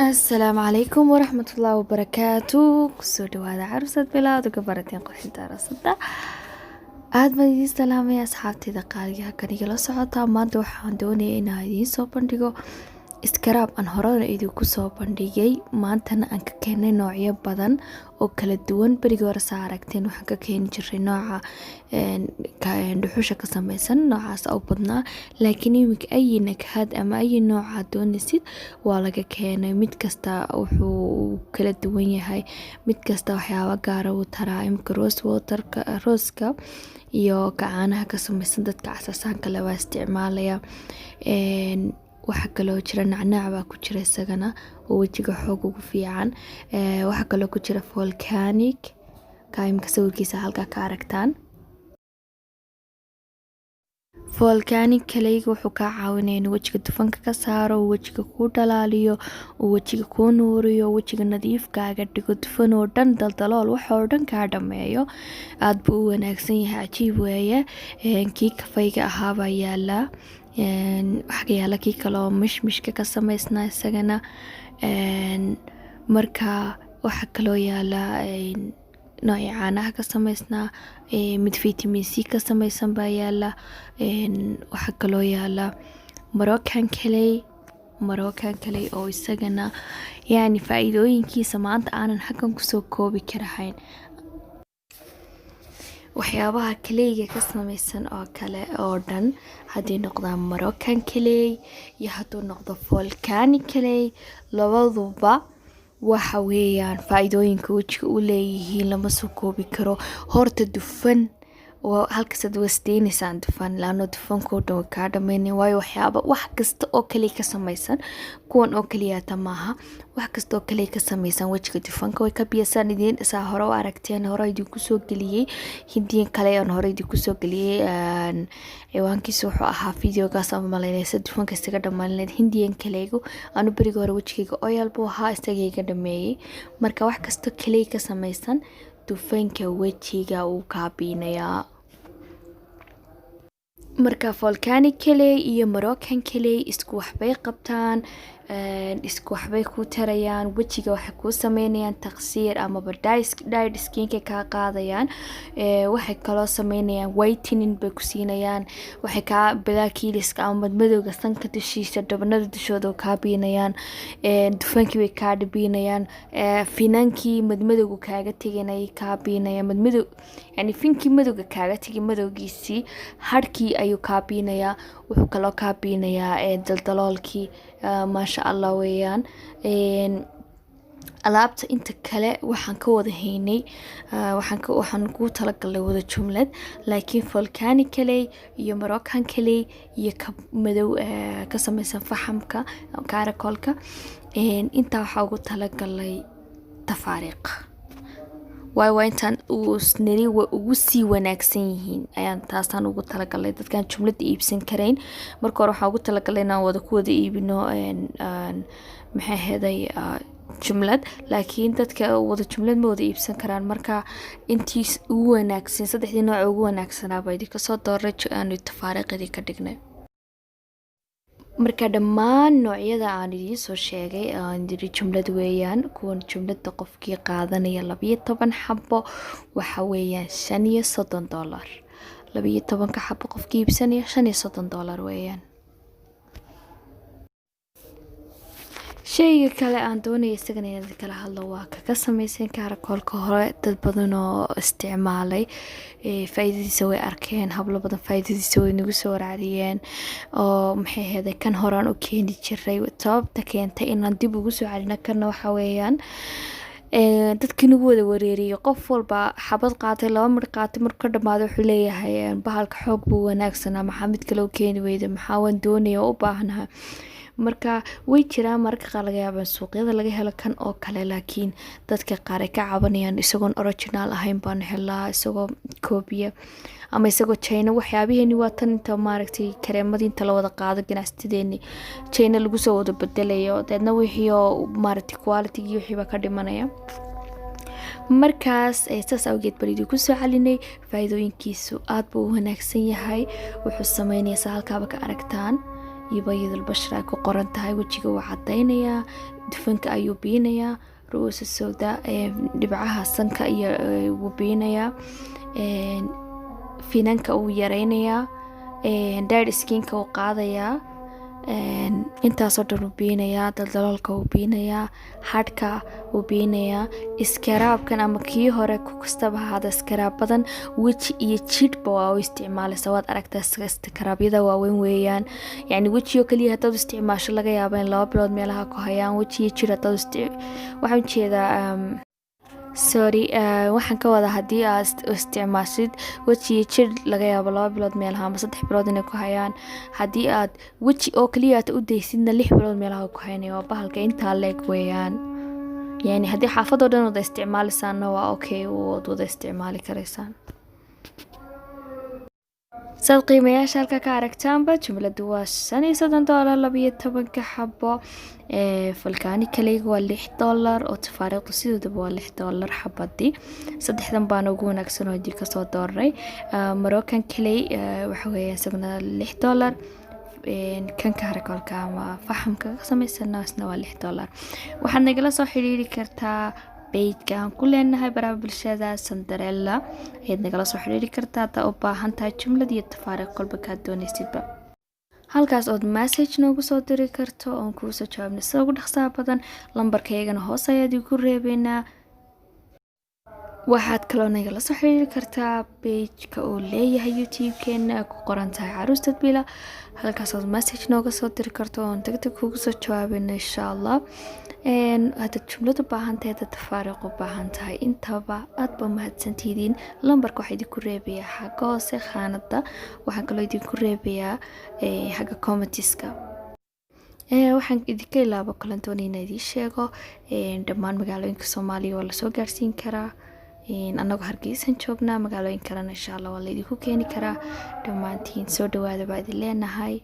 السلام عليكم ورحمة الله وبركاته. kusoo dhawaada carusad bilaawda gabarateen qoxinta arasada aad baan idiin salaamay asxaabtayda qaaliga kan igala socotaa. maanta waxaan doonayaa inaan idiin soo bandhigo iskaraab aan horena idinku soo bandhigay. maantana aan ka keenay noocyo badan oo kala duwan. berigii hore saa aragteen waxaan ka keeni jiray nooca dhuxusha ka samaysan, noocaas u badnaa, laakiin iminka ayi nagahad ama ayi nooca doonaysid waa laga keenay. mid kasta wuxuu kala duwan yahay, mid kasta waxyaabo gaara uu taraa. iminka rooska iyo gacaanaha ka samaysan dadka casasaanka le waa isticmaalaya. waxaa kaloo jira nacnaac baa ku jira isagana oo wejiga xoog ugu fiican. waxaa kaloo ku jira volcanic kaimka sawirkiisa halkaa ka aragtaan. volcanic kaleyga wuxuu kaa caawinaya inuu wejiga dufanka ka saaro, wejiga kuu dhalaaliyo, wejiga kuu nuuriyo, wejiga nadiifkaaga dhigo, dufan oo dhan, daldalool waxoo dhan kaa dhameeyo. aad buu u wanaagsan yahay, cajiib weeye. kii kafayga ahaabaa yaalaa, waxaa yaala kii kaloo mishmishka ka samaysnaa isagana. marka waxaa kaloo yaala noocii caanaha ka samaysnaa, mid vitamin c ka samaysan baa yaala. waxaa kaloo yaala moroccan clay oo isagana yani faa'iidooyinkiisa maanta aanan xaggan kusoo koobi karahayn. waxyaabaha kaleyga ka samaysan oo kale oo dhan haddii noqdaan moroccan clay iyo hadduu noqdo volcanic clay, labaduba waxa weeyaan faa'iidooyinka wejiga u leeyihiin lama soo koobi karo. horta dufan halkaasad wasdeynaysaan dufan, laano dufankoo dhan way kaa dhameynaya. waayo wax kasta oo kale ka samaysan, kuwan oo kaliyaata maaha, wax kasta oo kale ka samaysan wejiga dufanka way ka biyasaan. idiin saa hore u aragteen, hore idinku soo geliyey hindiyan kale aan hore idinku soo geliyey. ciwaankiisa wuxuu ahaa videogaas ama malaynaysa dufanka isaga dhammaanleed. hindiyan kaleygu anu beriga hore wejigayga oyal buu ahaa, isagayga dhameeyey. marka wax kasta kaley ka samaysan dufanka wejiga uu kaabiinayaa. marka volcanic clay iyo moroccan clay isku waxbay qabtaan, isku waxbay ku tarayaan wejiga. waxay kuu sameynayaan taqsiir amaba diet skinka kaa qaadayaan. waxay kaloo sameynayaan whitening bay ku siinayaan. waxay kaa blackiliska ama madmadowga sanka dushiisa, dhabanada dushooda kaa biinayaan. dufankii way kaa dhabiinayaan. finankii madmadowga kaaga teganayay kaa biinayaan. madmadow yani finkii madowga kaaga tegay madowgiisii harkii ayuu kaa biinayaa. wuxuu kaloo kaa biinayaa daldaloolkii. maasha allah weeyaan. alaabta inta kale waxaan ka wada haynay, waxaan kuu talagalnay wada jumlad, laakiin volcanic clay iyo moroccan clay iyo ka madow ka samaysan faxamka karakolka, intaa waxaa ugu talagalnay tafaariiq. waa intaan nari ugu sii wanaagsan yihiin ayaan taasaan ugu talagalnay dadkaan jumlada iibsan karayn. marka hore waxaan ugu talagalnay inaan ku wada iibino maxay heday jumlad, laakiin dadka wada jumlad ma wada iibsan karaan. marka intii ugu wanaagsan, saddexdii nooc ugu wanaagsanaa baa idinka soo dooray aanu tafaariiqdii ka dhignay. marka dhammaan noocyada aan idiin soo sheegay diri jumlad weeyaan. kuwan jumlada qofkii qaadanaya 12 xabo waxa weeyaan $35. 12 xabo qofkii iibsanaya $35 weeyaan. shayga kale aan doonaya isagana inaan kala hadlo waa ka samaysan karakolka. hore dad badan oo isticmaalay faa'iidadiisa way arkeen, hablo badan faa'iidadiisa way nagu soo raadiyeen oo maxay heeday kan horaan u keeni jiray. sababta keentay inaan dib ugu soo celino kana waxa weeyaan dadkii nagu wada wareeriyay. qof walba xabad qaatay, 2 midh qaatay, marka dhamaado wuxuu leeyahay bahalka xoog buu wanaagsanaa, maxaa mid kale u keeni weyda, maxaa waan doonaya oo u baahnahay. marka way jiraan marka qaar laga yaabaa suuqyada laga helo kan oo kale, laakiin dadka qaar ay ka cabanayaan isagoon original ahayn baan helaa, isagoo koobiya ama isagoo China. waxyaabaheeni waa tan inta maaragtay kareemadii inta la wada qaado ganacsideeni China lagu soo wada bedelayo, deedna wixii oo maaragtay quality iyo wixii ba ka dhimanaya. markaas saas awgeed bal idinku soo celinay. faa'iidooyinkiisu aad buu u wanaagsan yahay. wuxuu sameynaysaa halkaaba ka aragtaan iyo bayadul bashra ku qoran tahay. Wajiga waa cadaynayaa, dufanka ayuu biinayaa, ruusa sawda dhibcaha sanka iyo wuu biinayaa, finanka uu yareynayaa, dead skinka uu qaadayaa, intaasoo dhan uu biinayaa, daldaloolka uu biinayaa, hadhka uu biinayaa, iskaraabkan ama kii hore ku kastaba ahaada iskaraab badan weji iyo jidhba waa u isticmaalaysa. waad aragtaa iskaraabyada waaweyn weeyaan, yacni weji oo keliya haddaad u isticmaasho laga yaaba in 2 bilood meelaha ku hayaan. weji iyo jidh haddaad waxaan ujeedaa waxaan ka wadaa haddii aad isticmaashid weji iyo jidh laga yaabo 2 bilood meelaha ama 3 bilood inay ku hayaan. haddii aad weji oo keliya aad u daysidna 6 bilood meelaha ku haynaya. waa bahalka intaa leeg weeyaan, yani haddii xaafadoo dhan wada isticmaalaysaanna waa okay, waad wada isticmaali karaysaan. saad qiimayaasha halka ka aragtaanba jumladu waa $35 12 xabo. falkaani kalayga waa $6 oo tafaariiqdu sidoodaba waa $6 xabadii. saddexdan baana ugu wanaagsan oo hadii kasoo dooray. Moroccan kalay waxa weeye isaguna $6. kan karakolka ama fahamka ka samaysana isna waa $6. waxaad nagala soo xiriiri kartaa page-kan ku leenahay baraha bulshada Cinderella. ayaad nagala soo xiriiri kartaa haddaa u baahan tahay jumlad iyo tafaariiq kolba kaad doonaysidba. halkaas ood message noogu soo diri karto oon kuu soo jawaabna sida ugu dhaqsaha badan. lambarkaygana hoos ayaad igu reebeynaa. waxaad kaloo nagala soo xiriiri kartaa page-ka uu leeyahay YouTube-keena ku qoran tahay Caruustad Bila. halkaas ood message nooga soo diri karto oon degdeg kugu soo jawaabina insha Allah. haddaad jumlad u baahan tahay, haddaad tafaariiq u baahan tahay, intaba aad ba mahadsantihiin. lambarka waxaa idinku reebayaa xagga hoose khaanada. waxaan kaloo idinku reebayaa xagga commentiska. waxaan idinka ilaabo kalantoon inaan idiin sheego dhammaan magaalooyinka Soomaaliya waa lasoo gaarsiin karaa. anagoo Hargeysan joognaa, magaalooyin kalena insha Allah waa la idinku keeni karaa. dhammaantiin soo dhawaada baa idin leenahay.